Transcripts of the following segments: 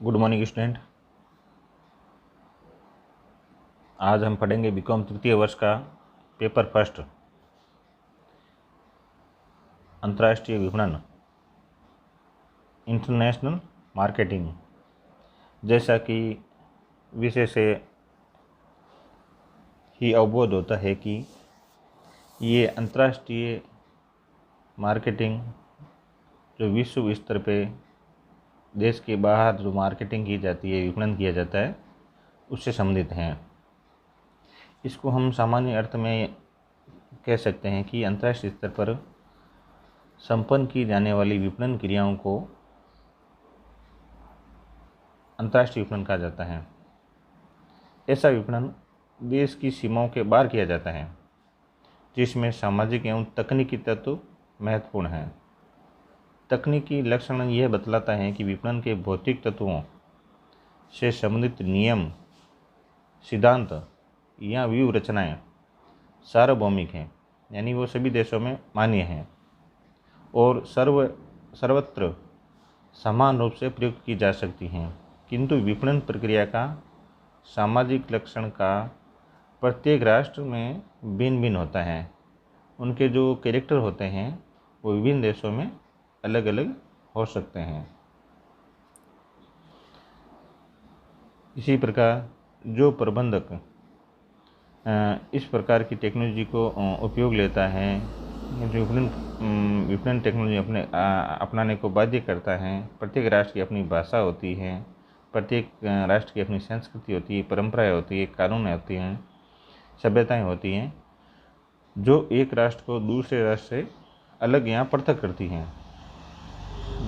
Good morning student. आज हम पढ़ेंगे बीकॉम तृतीय वर्ष का पेपर फर्स्ट, अंतर्राष्ट्रीय विपणन, इंटरनेशनल मार्केटिंग। जैसा कि विषय से ही अवबोध होता है कि ये अंतर्राष्ट्रीय मार्केटिंग जो विश्व स्तर पे देश के बाहर जो मार्केटिंग की जाती है, विपणन किया जाता है, उससे संबंधित हैं। इसको हम सामान्य अर्थ में कह सकते हैं कि अंतर्राष्ट्रीय स्तर पर संपन्न की जाने वाली विपणन क्रियाओं को अंतर्राष्ट्रीय विपणन कहा जाता है। ऐसा विपणन देश की सीमाओं के बाहर किया जाता है, जिसमें सामाजिक एवं तकनीकी तत्व महत्वपूर्ण हैं। तकनीकी लक्षण यह बतलाता है कि विपणन के भौतिक तत्वों से संबंधित नियम, सिद्धांत या व्यूह रचनाएं सार्वभौमिक हैं, यानी वो सभी देशों में मान्य हैं और सर्वत्र समान रूप से प्रयुक्त की जा सकती हैं। किंतु विपणन प्रक्रिया का सामाजिक लक्षण का प्रत्येक राष्ट्र में भिन्न भिन्न होता है। उनके जो कैरेक्टर होते हैं वो विभिन्न देशों में अलग अलग हो सकते हैं। इसी प्रकार जो प्रबंधक इस प्रकार की टेक्नोलॉजी को उपयोग लेता है, जो विपणन टेक्नोलॉजी अपनाने को बाध्य करता है। प्रत्येक राष्ट्र की अपनी भाषा होती है, प्रत्येक राष्ट्र की अपनी संस्कृति होती है, परंपराएं होती है, कानून होती हैं, सभ्यताएं होती हैं, जो एक राष्ट्र को दूसरे राष्ट्र से अलग या पृथक करती हैं।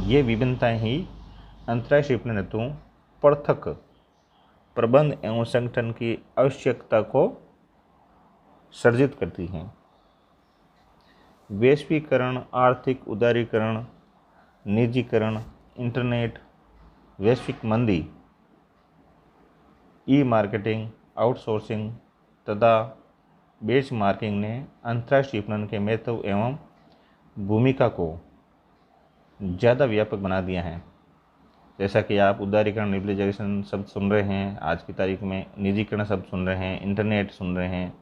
ये विभिन्नताएं ही अंतर्राष्ट्रीय विपणन हेतु पृथक प्रबंध एवं संगठन की आवश्यकता को सर्जित करती हैं। वैश्वीकरण, आर्थिक उदारीकरण, निजीकरण, इंटरनेट, वैश्विक मंदी, ई मार्केटिंग, आउटसोर्सिंग तथा बेंचमार्किंग ने अंतर्राष्ट्रीय विपणन के महत्व एवं भूमिका को ज़्यादा व्यापक बना दिया है। जैसा कि आप उदारीकरण, लिबरलाइजेशन शब्द सुन रहे हैं आज की तारीख में, निजीकरण शब्द सुन रहे हैं, इंटरनेट सुन रहे हैं,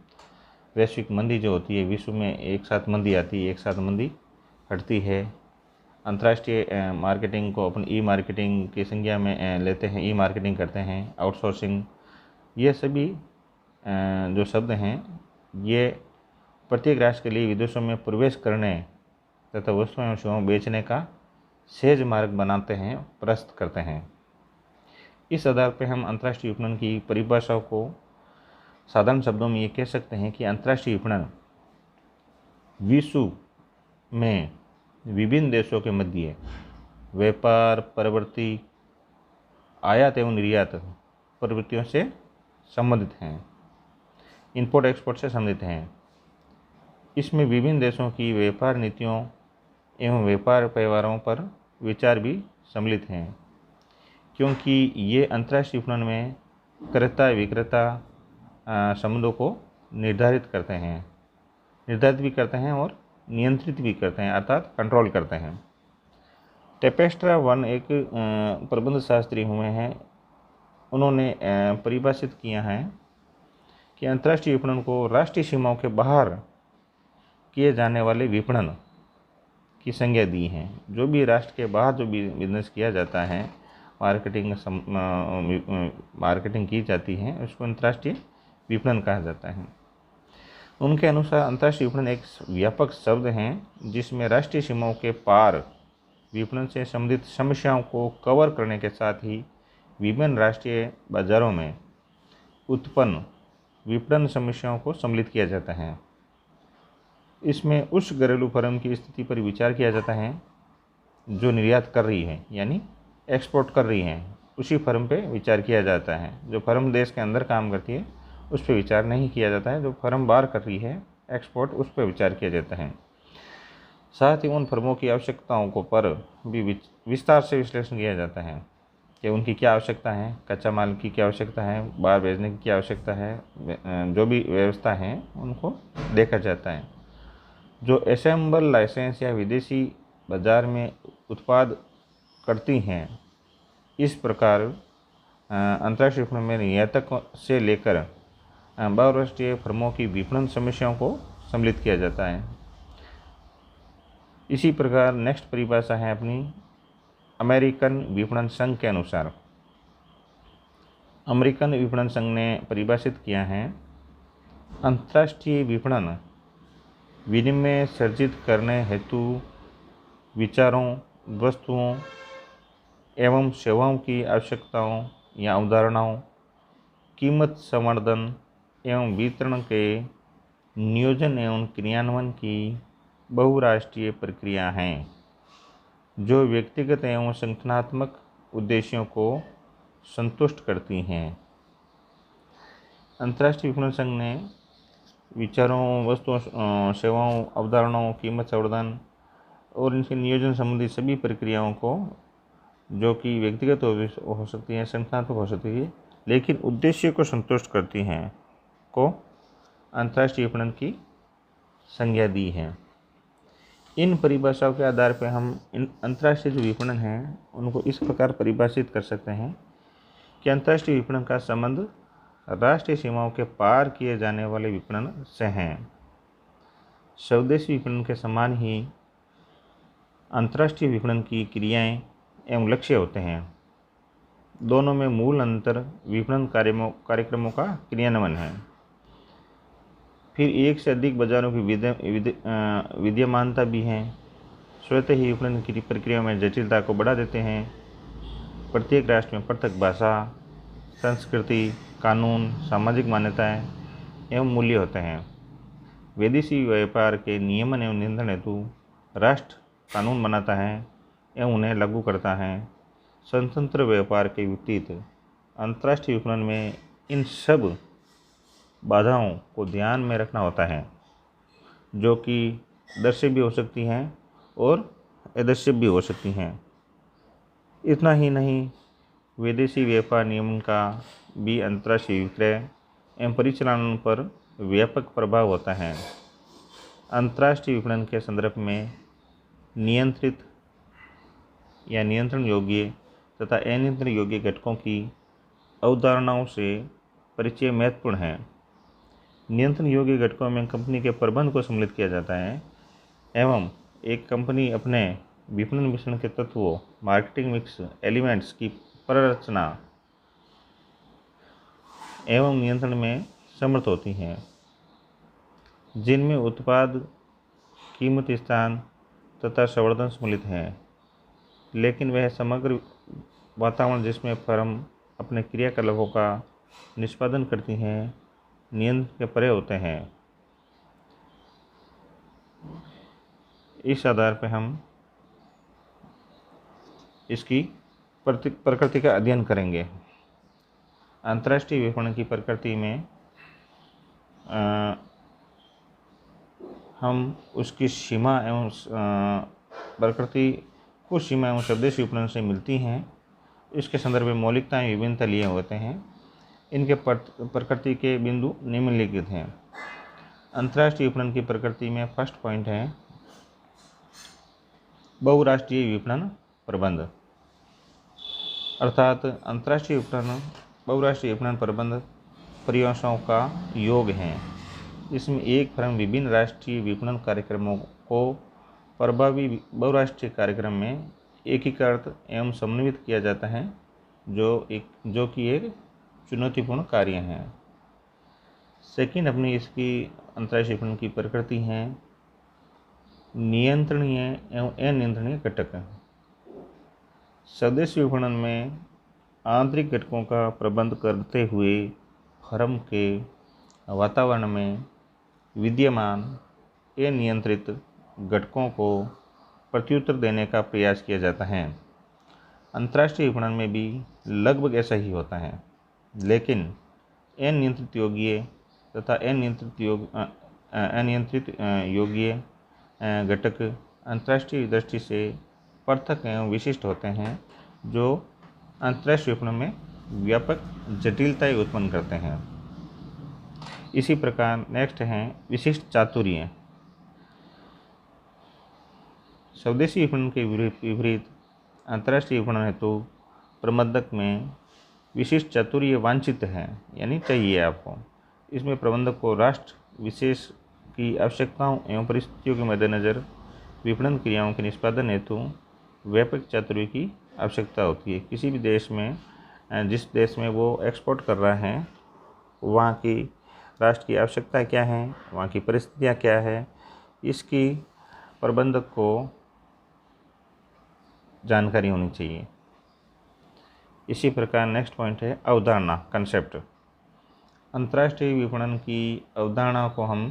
वैश्विक मंदी जो होती है, विश्व में एक साथ मंदी आती है, एक साथ मंदी हटती है। अंतर्राष्ट्रीय मार्केटिंग को अपन ई मार्केटिंग की संज्ञा में लेते हैं, ई मार्केटिंग करते हैं, आउटसोर्सिंग, ये सभी जो शब्द हैं ये प्रत्येक राष्ट्र के लिए विदेशों में प्रवेश करने तथा वस्तुओं एवं सेवाओं बेचने का सहज मार्ग बनाते हैं, प्रस्तुत करते हैं। इस आधार पर हम अंतर्राष्ट्रीय विपणन की परिभाषाओं को साधारण शब्दों में ये कह सकते हैं कि अंतर्राष्ट्रीय विपणन विश्व में विभिन्न देशों के मध्य व्यापार प्रवृत्ति, आयात एवं निर्यात प्रवृत्तियों से संबंधित हैं, इंपोर्ट एक्सपोर्ट से संबंधित हैं। इसमें विभिन्न देशों की व्यापार नीतियों एवं व्यापार व्यवहारों पर विचार भी सम्मिलित हैं, क्योंकि ये अंतर्राष्ट्रीय विपणन में क्रेता विक्रेता संबंधों को निर्धारित भी करते हैं और नियंत्रित भी करते हैं, अर्थात कंट्रोल करते हैं। टेपेस्ट्रा वन एक प्रबंध शास्त्री हुए हैं, उन्होंने परिभाषित किया है कि अंतर्राष्ट्रीय विपणन को राष्ट्रीय सीमाओं के बाहर किए जाने वाले विपणन की संज्ञा दी है। जो भी राष्ट्र के बाहर जो भी बिजनेस किया जाता है, मार्केटिंग की जाती है, उसको अंतर्राष्ट्रीय विपणन कहा जाता है। उनके अनुसार अंतर्राष्ट्रीय विपणन एक व्यापक शब्द है जिसमें राष्ट्रीय सीमाओं के पार विपणन से संबंधित समस्याओं को कवर करने के साथ ही विभिन्न राष्ट्रीय बाजारों में उत्पन्न विपणन समस्याओं को सम्मिलित किया जाता है। इसमें उस घरेलू फर्म की स्थिति पर विचार किया जाता है जो निर्यात कर रही है, यानी एक्सपोर्ट कर रही है, उसी फर्म पे विचार किया जाता है। जो फर्म देश के अंदर काम करती है उस पर विचार नहीं किया जाता है, जो फर्म बाहर कर रही है एक्सपोर्ट, उस पर विचार किया जाता है। साथ ही उन फर्मों की आवश्यकताओं को पर भी विस्तार से विश्लेषण किया जाता है कि उनकी क्या आवश्यकता है, कच्चा माल की क्या आवश्यकता है, बाहर भेजने की क्या आवश्यकता है, जो भी व्यवस्था है उनको देखा जाता है। जो असेंबल लाइसेंस या विदेशी बाजार में उत्पाद करती हैं इस प्रकार अंतर्राष्ट्रीय विपणन में निर्यातक से लेकर बहुराष्ट्रीय फर्मों की विपणन समस्याओं को सम्मिलित किया जाता है। इसी प्रकार नेक्स्ट परिभाषा है अपनी अमेरिकन विपणन संघ के अनुसार। अमेरिकन विपणन संघ ने परिभाषित किया है, अंतर्राष्ट्रीय विपणन विनिमय सर्जित करने हेतु विचारों, वस्तुओं एवं सेवाओं की आवश्यकताओं या अवधारणाओं, कीमत संवर्धन एवं वितरण के नियोजन एवं क्रियान्वयन की बहुराष्ट्रीय प्रक्रिया हैं, जो व्यक्तिगत एवं संगठनात्मक उद्देश्यों को संतुष्ट करती हैं। अंतर्राष्ट्रीय विपणन संघ ने विचारों, वस्तुओं, सेवाओं, अवधारणाओं, कीमत संवर्धन और इनके नियोजन संबंधी सभी प्रक्रियाओं को, जो कि व्यक्तिगत हो सकती हैं, संगठनात्मक हो सकती है, लेकिन उद्देश्य को संतुष्ट करती हैं, को अंतर्राष्ट्रीय विपणन की संज्ञा दी है। इन परिभाषाओं के आधार पर हम इन अंतर्राष्ट्रीय जो विपणन हैं उनको इस प्रकार परिभाषित कर सकते हैं कि अंतर्राष्ट्रीय विपणन का संबंध राष्ट्रीय सीमाओं के पार किए जाने वाले विपणन से हैं। स्वदेशी विपणन के समान ही अंतर्राष्ट्रीय विपणन की क्रियाएं एवं लक्ष्य होते हैं। दोनों में मूल अंतर विपणन कार्यक्रमों का क्रियान्वयन है। फिर एक से अधिक बाजारों की विद्यमानता भी है। स्वतः ही विपणन की प्रक्रिया में जटिलता को बढ़ा देते हैं। प्रत्येक राष्ट्र में पृथक भाषा, संस्कृति, कानून, सामाजिक मान्यताएं एवं मूल्य होते हैं। विदेशी व्यापार के नियमन एवं नियंत्रण हेतु राष्ट्र कानून बनाता है एवं उन्हें लागू करता है। स्वतंत्र व्यापार के विपरीत अंतर्राष्ट्रीय विपणन में इन सब बाधाओं को ध्यान में रखना होता है, जो कि दृश्य भी हो सकती हैं और अदृश्य भी हो सकती हैं। इतना ही नहीं, विदेशी व्यापार नियमन का भी अंतर्राष्ट्रीय विक्रय एवं परिचालन पर व्यापक प्रभाव होता है। अंतर्राष्ट्रीय विपणन के संदर्भ में नियंत्रित या नियंत्रण योग्य तथा अनियंत्रण योग्य घटकों की अवधारणाओं से परिचय महत्वपूर्ण है। नियंत्रण योग्य घटकों में कंपनी के प्रबंध को सम्मिलित किया जाता है एवं एक कंपनी अपने विपणन मिश्रण के तत्वों, मार्केटिंग मिक्स एलिमेंट्स की संरचना एवं नियंत्रण में समर्थ होती हैं, जिनमें उत्पाद, कीमत, स्थान तथा संवर्धन सम्मिलित हैं। लेकिन वह समग्र वातावरण जिसमें फर्म अपने क्रियाकलापों का निष्पादन करती हैं, नियंत्रण के परे होते हैं। इस आधार पर हम इसकी प्रकृति का अध्ययन करेंगे। अंतर्राष्ट्रीय विपणन की प्रकृति में हम उसकी सीमा एवं प्रकृति कुछ सीमा एवं स्वदेशी विपणन से मिलती हैं। इसके संदर्भ में मौलिकताएं विभिन्नता लिए होते हैं। इनके प्रकृति के बिंदु निम्नलिखित हैं। अंतर्राष्ट्रीय विपणन की प्रकृति में फर्स्ट पॉइंट है बहुराष्ट्रीय विपणन प्रबंध, अर्थात अंतर्राष्ट्रीय विपणन बहुराष्ट्रीय विपणन प्रबंध परियोजनाओं का योग है। इसमें एक फर्म विभिन्न राष्ट्रीय विपणन कार्यक्रमों को प्रभावी बहुराष्ट्रीय कार्यक्रम में एकीकृत एवं समन्वित किया जाता है, जो कि एक चुनौतीपूर्ण कार्य है। सेकंड अपनी इसकी अंतर्राष्ट्रीय विपणन की प्रकृति है नियंत्रणीय एवं अनियंत्रणीय घटक। स्वदेशी विपणन में आंतरिक घटकों का प्रबंध करते हुए फर्म के वातावरण में विद्यमान अनियंत्रित घटकों को प्रत्युत्तर देने का प्रयास किया जाता है। अंतर्राष्ट्रीय विपणन में भी लगभग ऐसा ही होता है, लेकिन अनियंत्रित योग्य तथा अनियंत्रित योग्य घटक अंतर्राष्ट्रीय दृष्टि से पृथक एवं विशिष्ट होते हैं, जो अंतर्राष्ट्रीय विपणन में व्यापक जटिलताएं उत्पन्न करते हैं। इसी प्रकार नेक्स्ट हैं विशिष्ट चातुर्य। स्वदेशी विपणन के विपरीत अंतर्राष्ट्रीय विपणन हेतु प्रबंधक में विशिष्ट चातुर्य वांछित है, यानी चाहिए आपको। इसमें प्रबंधक को राष्ट्र विशेष की आवश्यकताओं एवं परिस्थितियों के मद्देनज़र विपणन क्रियाओं के निष्पादन हेतु व्यापक चातुर्य की आवश्यकता होती है। किसी भी देश में, जिस देश में वो एक्सपोर्ट कर रहा है, वहाँ की राष्ट्र की आवश्यकता क्या है, वहाँ की परिस्थितियाँ क्या है, इसकी प्रबंधक को जानकारी होनी चाहिए। इसी प्रकार नेक्स्ट पॉइंट है अवधारणा, कंसेप्ट। अंतर्राष्ट्रीय विपणन की अवधारणा को हम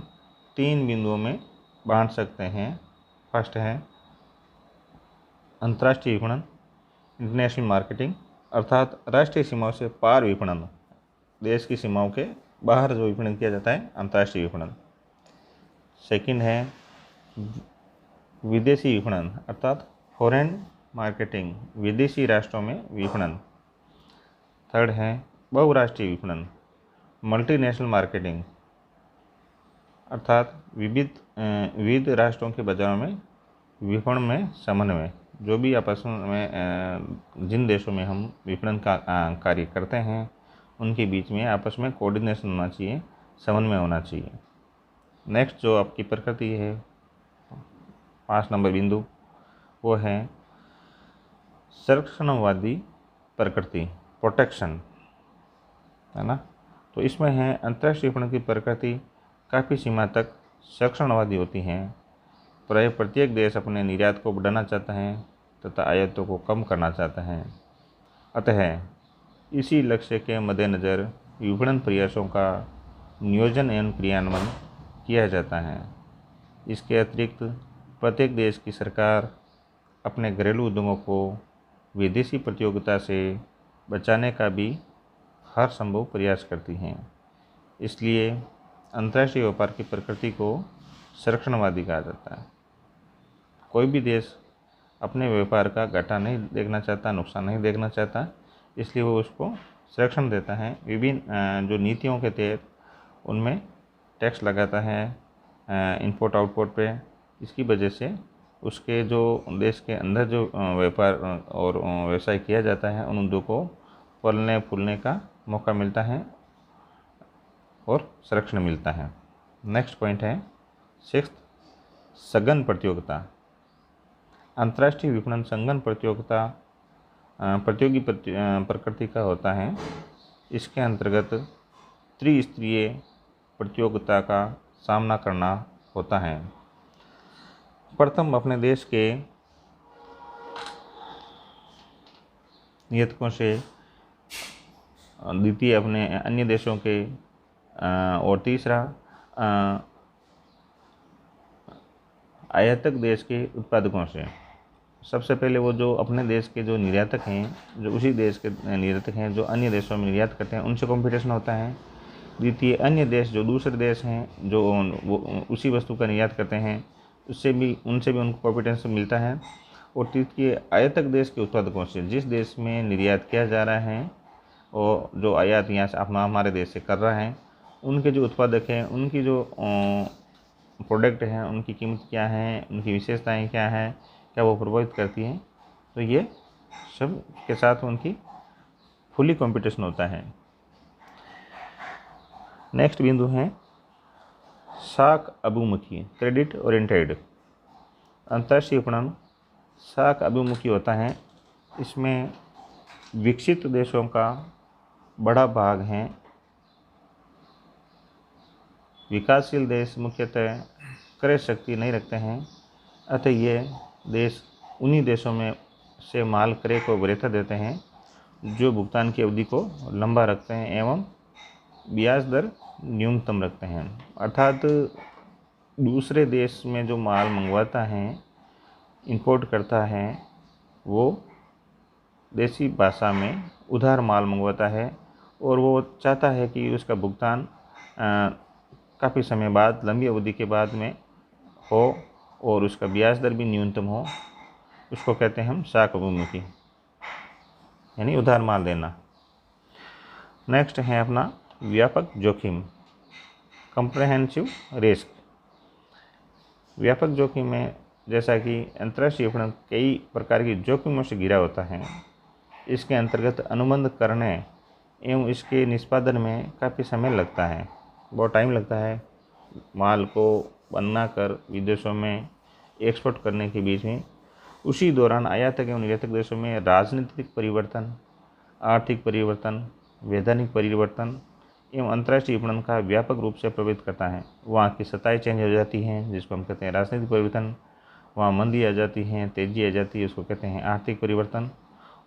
3 बिंदुओं में बांट सकते हैं। फर्स्ट है अंतर्राष्ट्रीय विपणन, इंटरनेशनल मार्केटिंग, अर्थात राष्ट्रीय सीमाओं से पार विपणन, देश की सीमाओं के बाहर जो विपणन किया जाता है, अंतर्राष्ट्रीय विपणन। सेकंड है विदेशी विपणन, अर्थात फॉरेन मार्केटिंग, विदेशी राष्ट्रों में विपणन। थर्ड है बहुराष्ट्रीय विपणन, मल्टीनेशनल मार्केटिंग, अर्थात विविध राष्ट्रों के बाजारों में विपणन में समन्वय। जो भी आपस में जिन देशों में हम विपणन का कार्य करते हैं, उनके बीच में आपस में कोऑर्डिनेशन होना चाहिए, समन्वय होना चाहिए। नेक्स्ट जो आपकी प्रकृति है, 5 नंबर बिंदु, वो है संरक्षणवादी प्रकृति, प्रोटेक्शन, है ना। तो इसमें है अंतर्राष्ट्रीय विपणन की प्रकृति काफ़ी सीमा तक संरक्षणवादी होती हैं। प्राय प्रत्येक देश अपने निर्यात को बढ़ाना चाहता है तथा आयातों को कम करना चाहता है। अतः इसी लक्ष्य के मद्देनज़र विपणन प्रयासों का नियोजन एवं क्रियान्वयन किया जाता है। इसके अतिरिक्त प्रत्येक देश की सरकार अपने घरेलू उद्योगों को विदेशी प्रतियोगिता से बचाने का भी हर संभव प्रयास करती हैं। इसलिए अंतर्राष्ट्रीय व्यापार की प्रकृति को संरक्षणवादी कहा जाता है। कोई भी देश अपने व्यापार का घाटा नहीं देखना चाहता, नुकसान नहीं देखना चाहता, इसलिए वो उसको संरक्षण देता है। विभिन्न जो नीतियों के तहत उनमें टैक्स लगाता है इंपोर्ट आउटपोर्ट पे। इसकी वजह से उसके जो देश के अंदर जो व्यापार और व्यवसाय किया जाता है, उन उद्योगों को फलने फूलने का मौका मिलता है और संरक्षण मिलता है। नेक्स्ट पॉइंट है 6th, सघन प्रतियोगिता। अंतर्राष्ट्रीय विपणन सघन प्रतियोगी प्रकृति का होता है। इसके अंतर्गत त्रिस्तरीय प्रतियोगिता का सामना करना होता है। प्रथम अपने देश के नियतकों से, द्वितीय अपने अन्य देशों के, और तीसरा आयातक देश के उत्पादकों से। सबसे पहले वो जो अपने देश के जो निर्यातक हैं, जो उसी देश के निर्यातक हैं जो अन्य देशों में निर्यात करते हैं, उनसे कंपटीशन होता है। द्वितीय अन्य देश जो दूसरे देश हैं जो वो उसी वस्तु का निर्यात करते हैं, उनसे भी उनको कंपटीशन मिलता है। और तृतीय आयातक देश के उत्पादकों से, जिस देश में निर्यात किया जा रहा है और जो आयात यहाँ से हमारे देश से कर रहा है, उनके जो उत्पादक हैं, उनकी जो प्रोडक्ट हैं, उनकी कीमत क्या है, उनकी विशेषताएं क्या हैं, क्या वो प्रभावित करती हैं। तो ये सब के साथ उनकी फुली कंपटीशन होता है। नेक्स्ट बिंदु है साख अभिमुखी, क्रेडिट ओरिएंटेड। अंतर्राष्ट्रीय विपणन साख अभिमुखी होता है। इसमें विकसित देशों का बड़ा भाग है। विकासशील देश मुख्यतः क्रय शक्ति नहीं रखते हैं, अतः ये देश उन्हीं देशों में से माल क्रय को वरीयता देते हैं जो भुगतान की अवधि को लंबा रखते हैं एवं ब्याज दर न्यूनतम रखते हैं। अर्थात दूसरे देश में जो माल मंगवाता है, इंपोर्ट करता है, वो देसी भाषा में उधार माल मंगवाता है और वो चाहता है कि उसका भुगतान काफ़ी समय बाद, लंबी अवधि के बाद में हो और उसका ब्याज दर भी न्यूनतम हो। उसको कहते हैं हम साख अभिमुखी, यानी उधार माल देना। नेक्स्ट है अपना व्यापक जोखिम, कम्प्रहेंसिव रिस्क। व्यापक जोखिम में जैसा कि अंतर्राष्ट्रीय विपणन कई प्रकार की जोखिमों से घिरा होता है। इसके अंतर्गत अनुबंध करने एवं इसके निष्पादन में काफ़ी समय लगता है, बहुत टाइम लगता है। माल को बना कर विदेशों में एक्सपोर्ट करने के बीच में उसी दौरान आयातक एवं निर्यातक देशों में राजनीतिक परिवर्तन, आर्थिक परिवर्तन, वैधानिक परिवर्तन एवं अंतर्राष्ट्रीय विपणन का व्यापक रूप से प्रभावित करता है। वहाँ की सतहें चेंज हो जाती हैं, जिसको हम कहते हैं राजनीतिक परिवर्तन। वहाँ मंदी आ जाती है, तेजी आ जाती है, उसको कहते हैं आर्थिक परिवर्तन।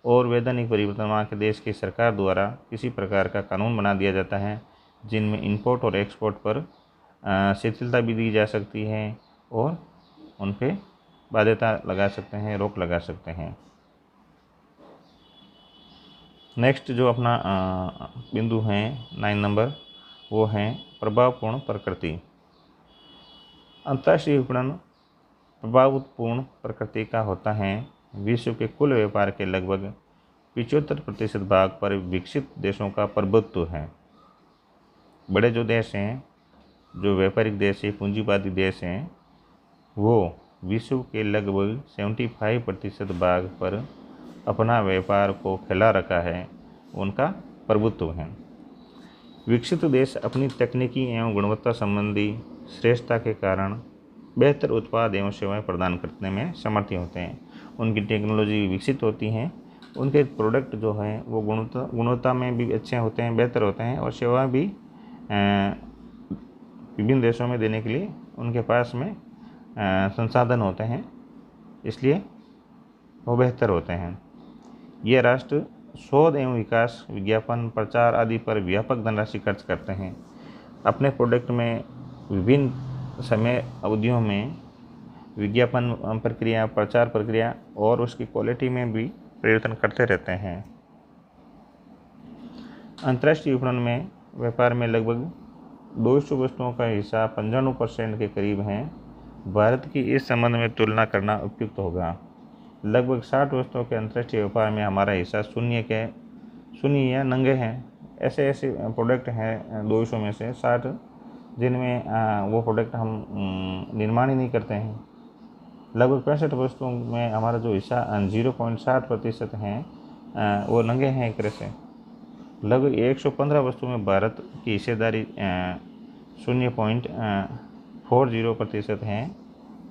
और वैधानिक परिवर्तन, वहाँ के देश की सरकार द्वारा किसी प्रकार का कानून बना दिया जाता है जिनमें इंपोर्ट और एक्सपोर्ट पर शिथिलता भी दी जा सकती है और उन पर बाध्यता लगा सकते हैं, रोक लगा सकते हैं। नेक्स्ट जो अपना बिंदु है 9 नंबर, वो है प्रभावपूर्ण प्रकृति। अंतर्राष्ट्रीय विपणन प्रभावपूर्ण प्रकृति का होता है। विश्व के कुल व्यापार के लगभग 75% भाग पर विकसित देशों का प्रभुत्व है। बड़े जो देश हैं, जो व्यापारिक देश है, पूंजीवादी देश हैं, वो विश्व के लगभग 75% भाग पर अपना व्यापार को फैला रखा है, उनका प्रभुत्व है। विकसित देश अपनी तकनीकी एवं गुणवत्ता संबंधी श्रेष्ठता के कारण बेहतर उत्पाद एवं सेवाएं प्रदान करने में समर्थ होते हैं। उनकी टेक्नोलॉजी विकसित होती हैं, उनके प्रोडक्ट जो हैं वो गुणवत्ता में भी अच्छे होते हैं, बेहतर होते हैं, और सेवा भी विभिन्न देशों में देने के लिए उनके पास में संसाधन होते हैं, इसलिए वो बेहतर होते हैं। ये राष्ट्र शोध एवं विकास, विज्ञापन, प्रचार आदि पर व्यापक धनराशि खर्च करते हैं। अपने प्रोडक्ट में विभिन्न समय अवधियों में विज्ञापन प्रक्रिया, प्रचार प्रक्रिया और उसकी क्वालिटी में भी परिवर्तन करते रहते हैं। अंतर्राष्ट्रीय विपणन में व्यापार में लगभग 200 वस्तुओं का हिस्सा 95% के करीब हैं। भारत की इस संबंध में तुलना करना उपयुक्त होगा। लगभग 60 वस्तुओं के अंतर्राष्ट्रीय व्यापार में हमारा हिस्सा शून्य या नंगे हैं। ऐसे प्रोडक्ट हैं 200 में से 60 जिनमें वो प्रोडक्ट हम निर्माण ही नहीं करते हैं। लगभग 65 वस्तुओं में हमारा जो हिस्सा 0.60% हैं वो नंगे हैं एक तरह से। लगभग 115 वस्तुओं में भारत की हिस्सेदारी 0.40% हैं।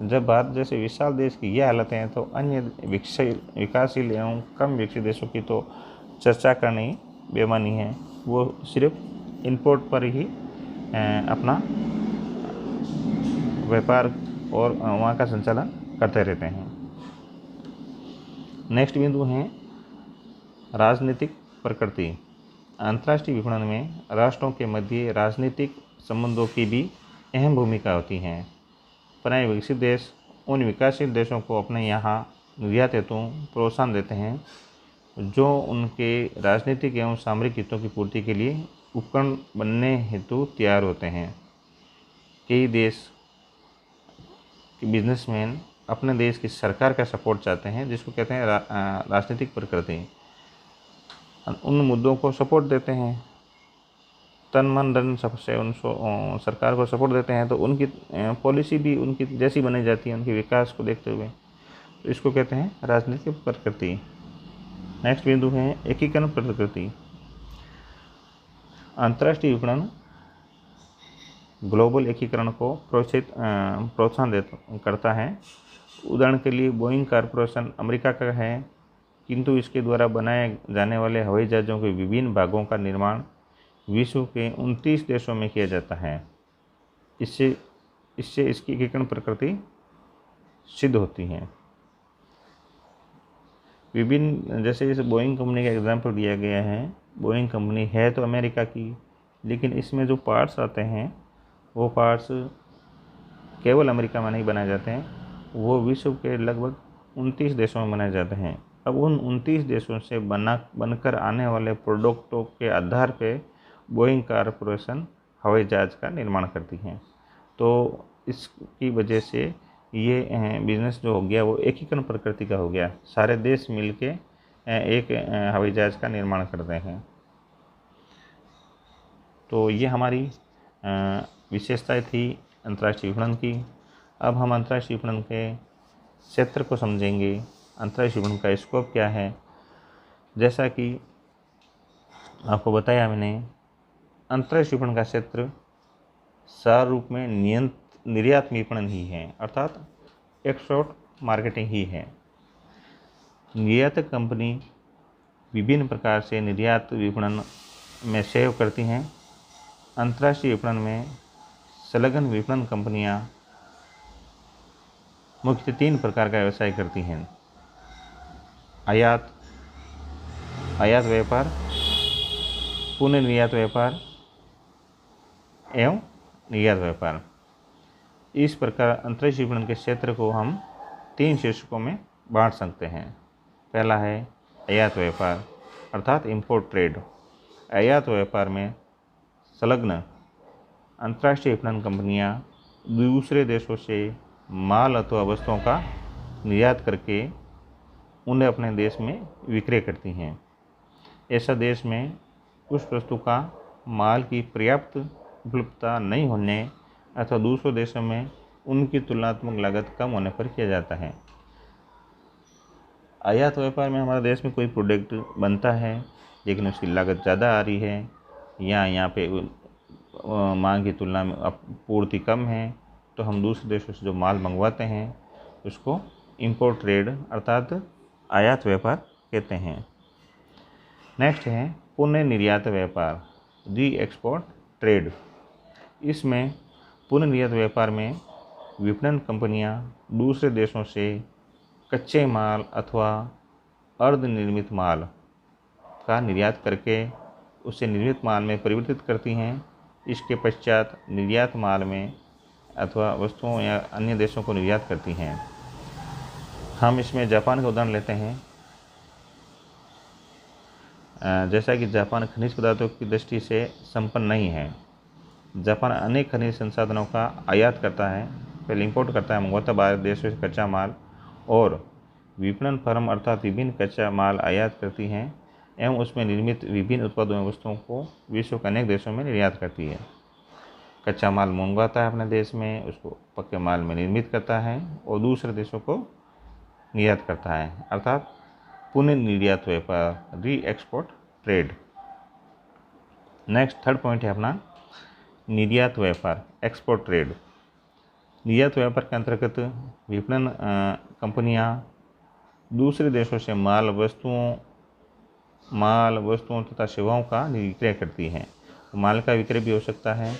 जब भारत जैसे विशाल देश की यह हालत है तो अन्य विकासशील एवं कम विकसित देशों की तो चर्चा करनी बेमानी है। वो सिर्फ इंपोर्ट पर ही अपना व्यापार और वहाँ का संचालन करते रहते हैं। नेक्स्ट बिंदु है राजनीतिक प्रकृति। अंतर्राष्ट्रीय विपणन में राष्ट्रों के मध्य राजनीतिक संबंधों की भी अहम भूमिका होती है। प्राय विकसित देश उन विकासशील देशों को अपने यहाँ निर्यात हेतु प्रोत्साहन देते हैं जो उनके राजनीतिक एवं सामरिक हितों की पूर्ति के लिए उपकरण बनने हेतु तैयार होते हैं। कई देश के बिजनेसमैन अपने देश की सरकार का सपोर्ट चाहते हैं, जिसको कहते हैं राजनीतिक प्रकृति। उन मुद्दों को सपोर्ट देते हैं, तन मन धन सबसे उनको सरकार को सपोर्ट देते हैं, तो उनकी पॉलिसी भी उनकी जैसी बनाई जाती है उनके विकास को देखते हुए, तो इसको कहते हैं राजनीतिक प्रकृति। नेक्स्ट बिंदु है एकीकरण प्रकृति। अंतर्राष्ट्रीय विपणन ग्लोबल एकीकरण को प्रोत्साहन करता है। उदाहरण के लिए बोइंग कॉरपोरेशन अमेरिका का है, किंतु इसके द्वारा बनाए जाने वाले हवाई जहाज़ों के विभिन्न भागों का निर्माण विश्व के 29 देशों में किया जाता है। इससे इसकी एकीकरण प्रकृति सिद्ध होती है। विभिन्न जैसे बोइंग कंपनी का एग्जाम्पल दिया गया है। बोइंग कंपनी है तो अमेरिका की, लेकिन इसमें जो पार्ट्स आते हैं वो पार्ट्स केवल अमेरिका में नहीं बनाए जाते हैं, वो विश्व के लगभग 29 देशों में बनाए जाते हैं। अब उन 29 देशों से बनकर आने वाले प्रोडक्टों के आधार पे बोइंग कॉरपोरेशन हवाई जहाज़ का निर्माण करती है। तो इसकी वजह से ये बिज़नेस जो हो गया वो एकीकरण प्रकृति का हो गया। सारे देश मिलके एक हवाई जहाज़ का निर्माण करते हैं। तो ये हमारी विशेषताएं थी अंतर्राष्ट्रीय विपणन की। अब हम अंतर्राष्ट्रीय विपणन के क्षेत्र को समझेंगे। अंतर्राष्ट्रीय विपणन का स्कोप क्या है, जैसा कि आपको बताया मैंने, अंतर्राष्ट्रीय विपणन का क्षेत्र सार रूप में निर्यात विपणन ही है, अर्थात एक्सपोर्ट मार्केटिंग ही है। निर्यातक कंपनी विभिन्न प्रकार से निर्यात विपणन में सहयोग करती हैं। अंतर्राष्ट्रीय विपणन में संलग्न विपणन कंपनियां मुख्यतः 3 प्रकार का व्यवसाय करती हैं: आयात व्यापार, पुनर्निर्यात व्यापार एवं निर्यात व्यापार। इस प्रकार अंतर्राष्ट्रीय विपणन के क्षेत्र को हम 3 शीर्षकों में बांट सकते हैं। पहला है आयात व्यापार अर्थात इंपोर्ट ट्रेड। आयात व्यापार में संलग्न अंतर्राष्ट्रीय विपणन कंपनियां दूसरे देशों से माल अथवा वस्तुओं का निर्यात करके उन्हें अपने देश में विक्रय करती हैं। ऐसा देश में उस वस्तु का माल की पर्याप्त उपलब्धता नहीं होने अथवा दूसरों देशों में उनकी तुलनात्मक लागत कम होने पर किया जाता है। आयात व्यापार में हमारे देश में कोई प्रोडक्ट बनता है लेकिन उसकी लागत ज़्यादा आ रही है या यहाँ पे मांग की तुलना में पूर्ति कम है, तो हम दूसरे देशों से जो माल मंगवाते हैं उसको इंपोर्ट ट्रेड अर्थात आयात व्यापार कहते हैं। नेक्स्ट है पुनर्निर्यात व्यापार, री एक्सपोर्ट ट्रेड। इसमें पुनर्निर्यात व्यापार में विपणन कंपनियां दूसरे देशों से कच्चे माल अथवा अर्धनिर्मित माल का निर्यात करके उसे निर्मित माल में परिवर्तित करती हैं। इसके पश्चात निर्यात माल में अथवा वस्तुओं या अन्य देशों को निर्यात करती हैं। हम इसमें जापान का उदाहरण लेते हैं। जैसा कि जापान खनिज पदार्थों की दृष्टि से संपन्न नहीं है। जापान अनेक खनिज संसाधनों का आयात करता है, पहले इंपोर्ट करता है, मंगवाता बाहर देशों से कच्चा माल, और विपणन फर्म अर्थात विभिन्न कच्चा माल आयात करती हैं एवं उसमें निर्मित विभिन्न उत्पादों एवं वस्तुओं को विश्व के अनेक देशों में निर्यात करती है। कच्चा माल मंगवाता है अपने देश में, उसको पक्के माल में निर्मित करता है और दूसरे देशों को निर्यात करता है, अर्थात पुनर्निर्यात व्यापार, री export trade. Next third point है अपना निर्यात व्यापार, एक्सपोर्ट ट्रेड। निर्यात व्यापार के अंतर्गत विपणन कंपनियां दूसरे देशों से माल वस्तुओं तथा सेवाओं का विक्रय करती हैं। माल का विक्रय भी हो सकता है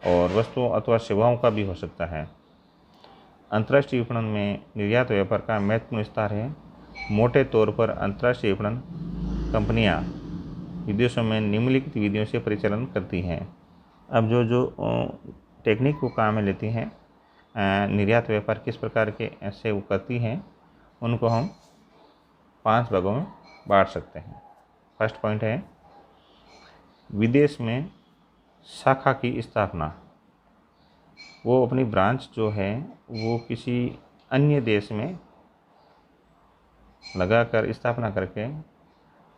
और वस्तुओं अथवा सेवाओं का भी हो सकता है। अंतर्राष्ट्रीय विपणन में निर्यात व्यापार का महत्वपूर्ण विस्तार है। मोटे तौर पर अंतर्राष्ट्रीय विपणन कंपनियां विदेशों में निम्नलिखित विधियों से परिचालन करती हैं। अब जो टेक्निक को काम में लेती हैं, निर्यात व्यापार किस प्रकार के ऐसे वो करती हैं, उनको हम 5 भागों में बांट सकते हैं। फर्स्ट पॉइंट है विदेश में शाखा की स्थापना। वो अपनी ब्रांच जो है वो किसी अन्य देश में लगाकर स्थापना करके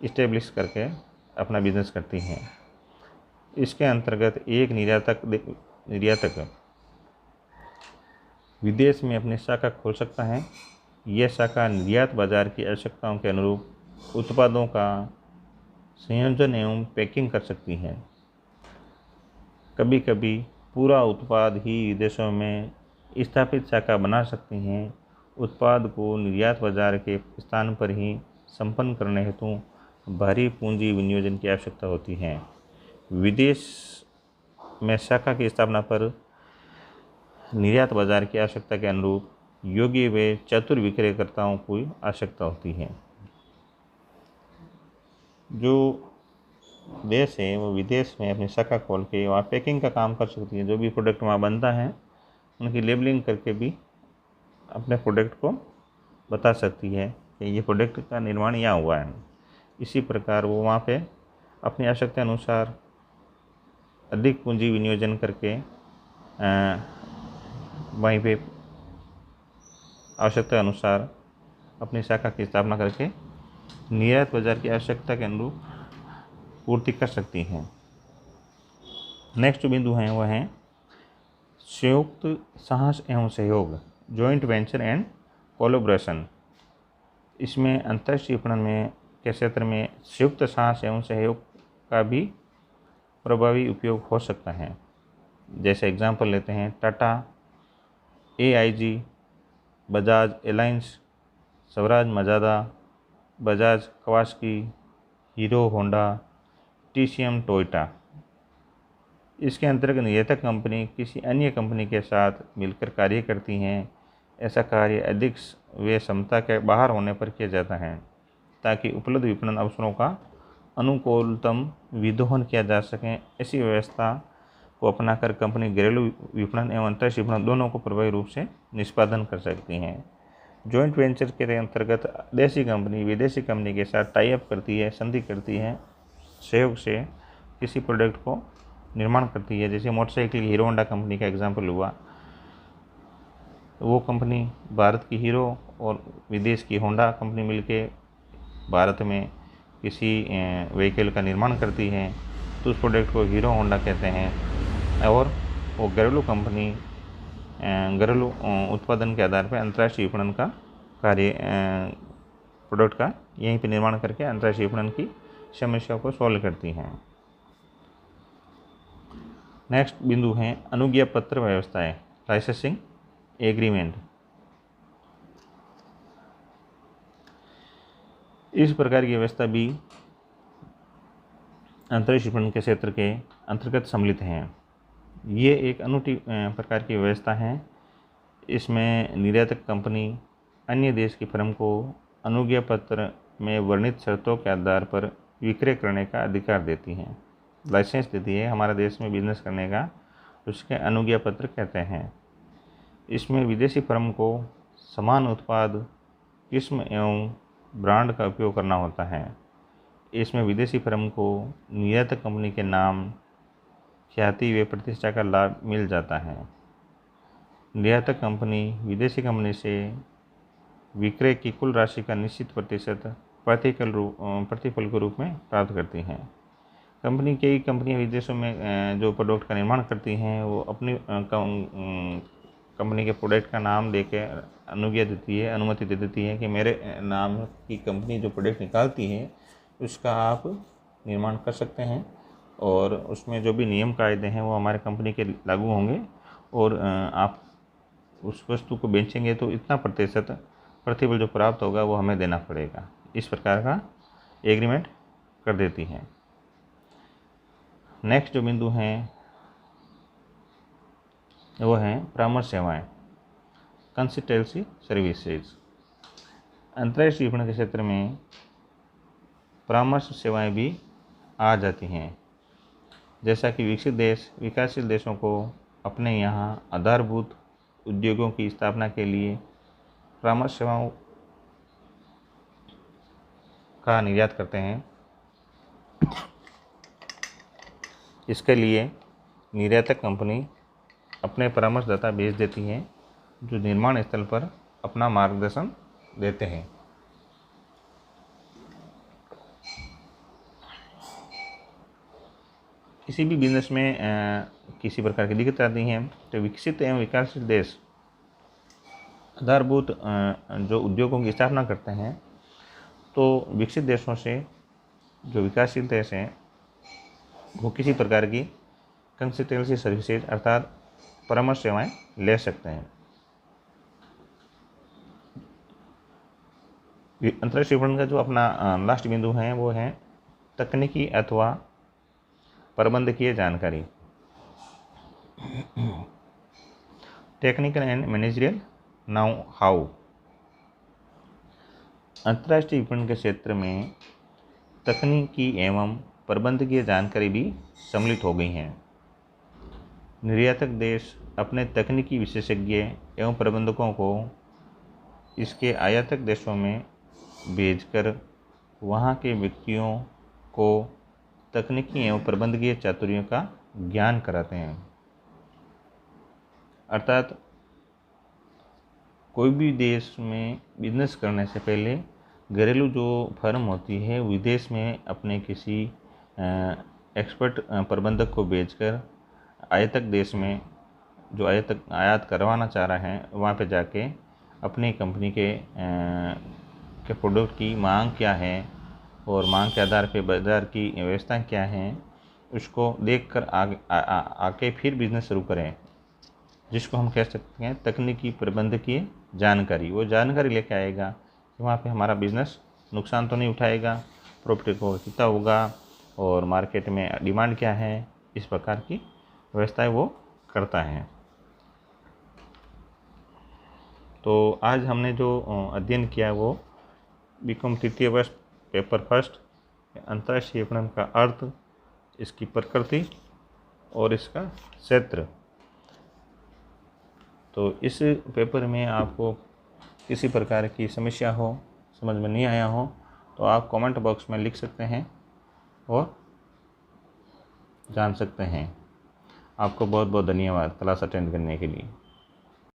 इस्टेब्लिश करके अपना बिजनेस करती हैं। इसके अंतर्गत एक निर्यातक विदेश में अपनी शाखा खोल सकता है। यह शाखा निर्यात बाजार की आवश्यकताओं के अनुरूप उत्पादों का संयोजन एवं पैकिंग कर सकती है। कभी कभी पूरा उत्पाद ही विदेशों में स्थापित शाखा बना सकती हैं। उत्पाद को निर्यात बाजार के स्थान पर ही संपन्न करने हेतु भारी पूंजी विनियोजन की आवश्यकता होती है। विदेश में शाखा की स्थापना पर निर्यात बाजार की आवश्यकता के अनुरूप योग्य व चतुर विक्रयकर्ताओं की आवश्यकता होती है। जो देश है वो विदेश में अपनी शाखा खोल के वहाँ पैकिंग का काम कर सकती है। जो भी प्रोडक्ट वहाँ बनता है उनकी लेबलिंग करके भी अपने प्रोडक्ट को बता सकती है कि ये प्रोडक्ट का निर्माण यहाँ हुआ है। इसी प्रकार वो वहाँ पे अपनी आवश्यकता अनुसार अधिक पूंजी विनियोजन करके वहीं पे आवश्यकता अनुसार अपनी शाखा की स्थापना करके निर्यात बाजार की आवश्यकता के अनुरूप पूर्ति कर सकती हैं। नेक्स्ट बिंदु हैं वह हैं संयुक्त साहस एवं सहयोग, जॉइंट वेंचर एंड कोलैबोरेशन। इसमें अंतर्राष्ट्रीय विपणन में के क्षेत्र में संयुक्त साहस एवं सहयोग का भी प्रभावी उपयोग हो सकता है। जैसे एग्जाम्पल लेते हैं, Tata, AIG, Bajaj Allianz, Swaraj Mazda, Bajaj Kawasaki, Hero Honda, TCM Toyota. इसके अंतर्गत निर्यातक कंपनी किसी अन्य कंपनी के साथ मिलकर कार्य करती हैं। ऐसा कार्य अधिक व्यय क्षमता के बाहर होने पर किया जाता है ताकि उपलब्ध विपणन अवसरों का अनुकूलतम विदोहन किया जा सके। ऐसी व्यवस्था को अपनाकर कंपनी घरेलू विपणन एवं अंतर्राष्ट्रीय विपणन दोनों को प्रभावी रूप से निष्पादन कर सकती हैं। जॉइंट वेंचर के अंतर्गत देशी कंपनी विदेशी कंपनी के साथ टाई अप करती है, संधि करती है, सहयोग से किसी प्रोडक्ट को निर्माण करती है। जैसे मोटरसाइकिल हीरो होंडा कंपनी का एग्जाम्पल हुआ, वो कंपनी भारत की हीरो और विदेश की होंडा कंपनी मिलके भारत में किसी व्हीकल का निर्माण करती है, तो उस प्रोडक्ट को हीरो होंडा कहते हैं। और वो घरेलू कंपनी घरेलू उत्पादन के आधार पर अंतर्राष्ट्रीय विपणन का कार्य प्रोडक्ट का यहीं पर निर्माण करके अंतर्राष्ट्रीय विपणन की समस्या को सॉल्व करती हैं। नेक्स्ट बिंदु है अनुज्ञा पत्र व्यवस्थाएं, लाइसेंसिंग एग्रीमेंट। इस प्रकार की व्यवस्था भी अंतर्राष्ट्रीय विपणन के क्षेत्र के अंतर्गत सम्मिलित हैं। ये एक अनूठी प्रकार की व्यवस्था है। इसमें निर्यातक कंपनी अन्य देश की फर्म को अनुज्ञा पत्र में वर्णित शर्तों के आधार पर विक्रय करने का अधिकार देती हैं, लाइसेंस देती है हमारे देश में बिजनेस करने का, उसके अनुज्ञा पत्र कहते हैं। इसमें विदेशी फर्म को समान उत्पाद, किस्म एवं ब्रांड का उपयोग करना होता है। इसमें विदेशी फर्म को निर्यातक कंपनी के नाम, ख्याति व प्रतिष्ठा का लाभ मिल जाता है। निर्यातक कंपनी विदेशी कंपनी से विक्रय की कुल राशि का निश्चित प्रतिशत प्रतिफल के रूप में प्राप्त करती हैं। कई कंपनियां विदेशों में जो प्रोडक्ट का निर्माण करती हैं, वो अपनी कंपनी के प्रोडक्ट का नाम देकर अनुमति दे देती है कि मेरे नाम की कंपनी जो प्रोडक्ट निकालती है उसका आप निर्माण कर सकते हैं, और उसमें जो भी नियम कायदे हैं वो हमारे कंपनी के लागू होंगे, और आप उस वस्तु को बेचेंगे तो इतना प्रतिशत प्रतिफल जो प्राप्त होगा वो हमें देना पड़ेगा। इस प्रकार का एग्रीमेंट कर देती हैं। नेक्स्ट जो बिंदु हैं वो हैं परामर्श सेवाएं, कंसल्टेंसी सर्विसेज। अंतर्राष्ट्रीय विपणन के क्षेत्र में परामर्श सेवाएं भी आ जाती हैं। जैसा कि विकासशील देशों को अपने यहाँ आधारभूत उद्योगों की स्थापना के लिए परामर्श सेवाओं का निर्यात करते हैं। इसके लिए निर्यातक कंपनी अपने परामर्शदाता भेज देती हैं जो निर्माण स्थल पर अपना मार्गदर्शन देते हैं। किसी भी बिजनेस में किसी प्रकार की दिक्कत आती हैं तो विकसित एवं विकासशील देश आधारभूत जो उद्योगों की स्थापना करते हैं, तो विकसित देशों से जो विकासशील देश हैं वो किसी प्रकार की कंसल्टेंसी सर्विसेज अर्थात परामर्श सेवाएं ले सकते हैं। अंतर्राष्ट्रीय विपणन का जो अपना लास्ट बिंदु है वो है तकनीकी अथवा प्रबंधकीय जानकारी, technical and managerial now how. अंतर्राष्ट्रीय विपणन के क्षेत्र में तकनीकी एवं प्रबंधकीय जानकारी भी सम्मिलित हो गई हैं। निर्यातक देश अपने तकनीकी विशेषज्ञ एवं प्रबंधकों को इसके आयातक देशों में भेजकर वहाँ के व्यक्तियों को तकनीकी एवं प्रबंधकीय चातुर्यों का ज्ञान कराते हैं। अर्थात कोई भी देश में बिजनेस करने से पहले घरेलू जो फर्म होती है विदेश में अपने किसी एक्सपर्ट प्रबंधक को भेजकर आयातक देश में जो आयात करवाना चाह रहे हैं वहाँ पे जाके अपनी कंपनी के के प्रोडक्ट की मांग क्या है और मांग के आधार पे बाज़ार की व्यवस्था क्या है, उसको देखकर आके फिर बिज़नेस शुरू करें, जिसको हम कह सकते हैं तकनीकी प्रबंधकीय जानकारी। वो जानकारी लेके आएगा कि वहाँ पे हमारा बिज़नेस नुकसान तो नहीं उठाएगा, प्रॉफिट को कितना होगा और मार्केट में डिमांड क्या है, इस प्रकार की व्यवस्थाएं वो करता है। तो आज हमने जो अध्ययन किया है वो बीकॉम तृतीय वर्ष पेपर फर्स्ट अंतर्राष्ट्रीय विपणन का अर्थ, इसकी प्रकृति और इसका क्षेत्र। तो इस पेपर में आपको किसी प्रकार की समस्या हो, समझ में नहीं आया हो, तो आप कमेंट बॉक्स में लिख सकते हैं और जान सकते हैं। आपको बहुत बहुत धन्यवाद क्लास अटेंड करने के लिए।